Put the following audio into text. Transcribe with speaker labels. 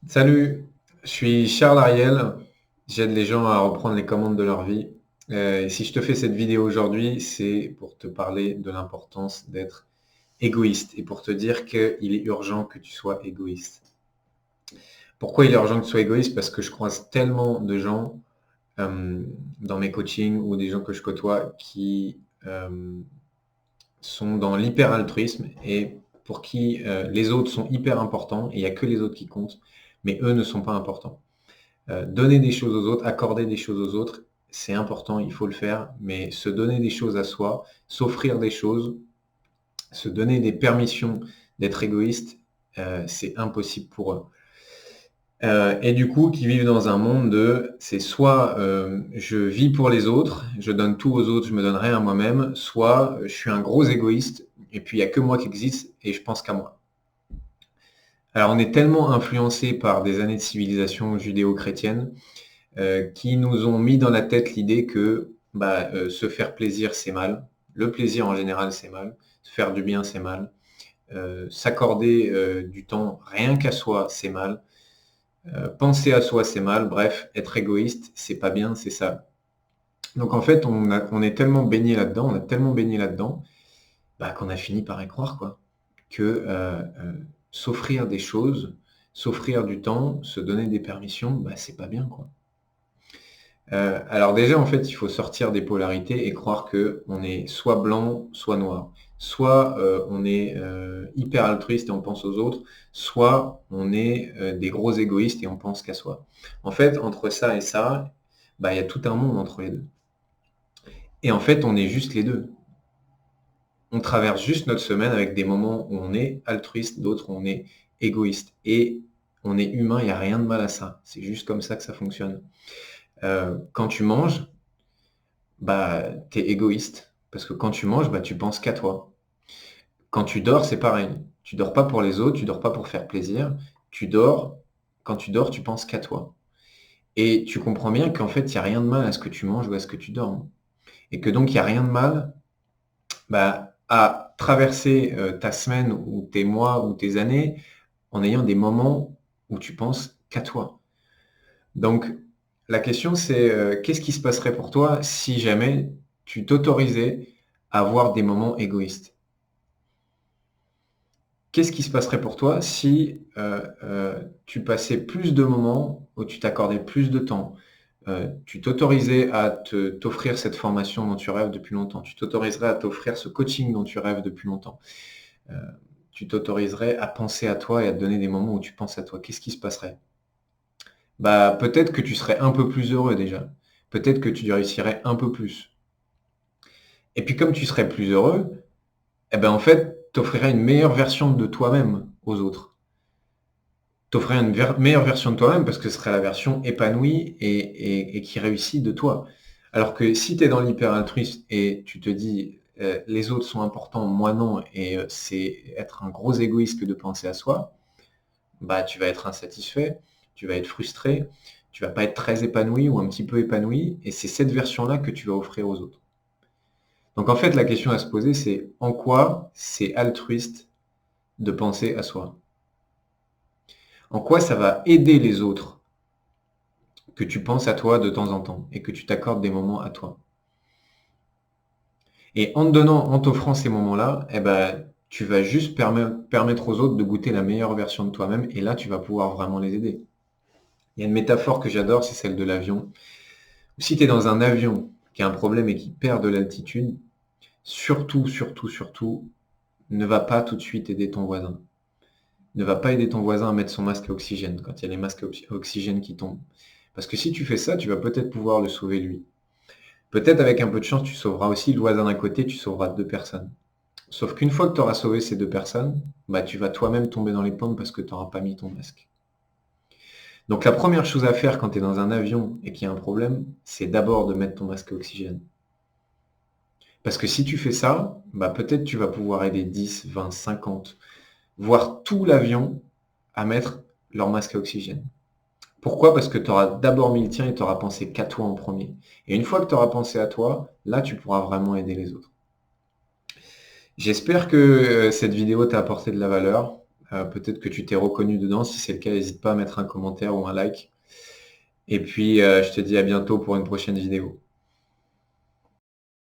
Speaker 1: Salut, je suis Charles Ariel. J'aide les gens à reprendre les commandes de leur vie. Et si je te fais cette vidéo aujourd'hui, c'est pour te parler de l'importance d'être égoïste et pour te dire qu'il est urgent que tu sois égoïste. Pourquoi il est urgent que tu sois égoïste? Parce que je croise tellement de gens euh, dans mes coachings ou des gens que je côtoie qui sont dans l'hyper-altruisme et pour qui les autres sont hyper importants et il n'y a que les autres qui comptent, mais eux ne sont pas importants. Donner des choses aux autres, accorder des choses aux autres, c'est important, il faut le faire, mais se donner des choses à soi, s'offrir des choses, se donner des permissions d'être égoïste, c'est impossible pour eux. Et du coup, qui vivent dans un monde de, c'est soit je vis pour les autres, je donne tout aux autres, je me donne rien à moi-même, soit je suis un gros égoïste, et puis il n'y a que moi qui existe, et je pense qu'à moi. Alors on est tellement influencé par des années de civilisation judéo-chrétienne qui nous ont mis dans la tête l'idée que se faire plaisir, c'est mal. Le plaisir en général, c'est mal. Se faire du bien, c'est mal. S'accorder du temps rien qu'à soi, c'est mal. Penser à soi, c'est mal. Bref, être égoïste, c'est pas bien, c'est ça. Donc en fait, on est tellement baigné là-dedans, on a tellement baigné là-dedans, qu'on a fini par y croire, quoi. Que s'offrir des choses, s'offrir du temps, se donner des permissions, c'est pas bien, quoi. Alors déjà, en fait, il faut sortir des polarités et croire que on est soit blanc, soit noir. Soit on est hyper altruiste et on pense aux autres, soit on est des gros égoïstes et on pense qu'à soi. En fait, entre ça et ça, il y a tout un monde entre les deux. Et en fait, on est juste les deux. On traverse juste notre semaine avec des moments où on est altruiste, d'autres où on est égoïste. Et on est humain, il n'y a rien de mal à ça. C'est juste comme ça que ça fonctionne. Quand tu manges, t'es égoïste. Parce que quand tu manges, tu penses qu'à toi. Quand tu dors, c'est pareil. Tu dors pas pour les autres, tu dors pas pour faire plaisir. Tu dors, quand tu dors, tu penses qu'à toi. Et tu comprends bien qu'en fait, il n'y a rien de mal à ce que tu manges ou à ce que tu dormes. Et que donc, il n'y a rien de mal à traverser ta semaine ou tes mois ou tes années en ayant des moments où tu penses qu'à toi. Donc, la question, c'est qu'est-ce qui se passerait pour toi si jamais tu t'autorisais à avoir des moments égoïstes? Qu'est-ce qui se passerait pour toi si tu passais plus de moments où tu t'accordais plus de temps? Tu t'autorisais à t'offrir cette formation dont tu rêves depuis longtemps. Tu t'autoriserais à t'offrir ce coaching dont tu rêves depuis longtemps. Euh, Tu t'autoriserais à penser à toi et à te donner des moments où tu penses à toi. Qu'est-ce qui se passerait? Peut-être que tu serais un peu plus heureux déjà. Peut-être que tu réussirais un peu plus. Et puis comme tu serais plus heureux, en fait, tu offrirais une meilleure version de toi-même aux autres. Tu offrirais une meilleure version de toi-même parce que ce serait la version épanouie et qui réussit de toi. Alors que si tu es dans l'hyper-altruisme et tu te dis les autres sont importants, moi non, et c'est être un gros égoïste que de penser à soi, tu vas être insatisfait, tu vas être frustré, tu vas pas être très épanoui ou un petit peu épanoui, et c'est cette version-là que tu vas offrir aux autres. Donc en fait, la question à se poser, c'est en quoi c'est altruiste de penser à soi? En quoi ça va aider les autres que tu penses à toi de temps en temps et que tu t'accordes des moments à toi? Et en te donnant, en t'offrant ces moments-là, tu vas juste permettre aux autres de goûter la meilleure version de toi-même et là, tu vas pouvoir vraiment les aider. Il y a une métaphore que j'adore, c'est celle de l'avion. Si tu es dans un avion qui a un problème et qui perd de l'altitude, surtout, surtout, surtout, ne va pas tout de suite aider ton voisin. Ne va pas aider ton voisin à mettre son masque à oxygène quand il y a les masques à oxygène qui tombent. Parce que si tu fais ça, tu vas peut-être pouvoir le sauver lui. Peut-être avec un peu de chance, tu sauveras aussi le voisin d'à côté, tu sauveras deux personnes. Sauf qu'une fois que tu auras sauvé ces deux personnes, tu vas toi-même tomber dans les pommes parce que tu n'auras pas mis ton masque. Donc la première chose à faire quand tu es dans un avion et qu'il y a un problème, c'est d'abord de mettre ton masque à oxygène. Parce que si tu fais ça, peut-être tu vas pouvoir aider 10, 20, 50, voire tout l'avion à mettre leur masque à oxygène. Pourquoi? Parce que tu auras d'abord mis le tien et tu auras pensé qu'à toi en premier. Et une fois que tu auras pensé à toi, là, tu pourras vraiment aider les autres. J'espère que cette vidéo t'a apporté de la valeur. Peut-être que tu t'es reconnu dedans. Si c'est le cas, n'hésite pas à mettre un commentaire ou un like. Et puis, je te dis à bientôt pour une prochaine vidéo.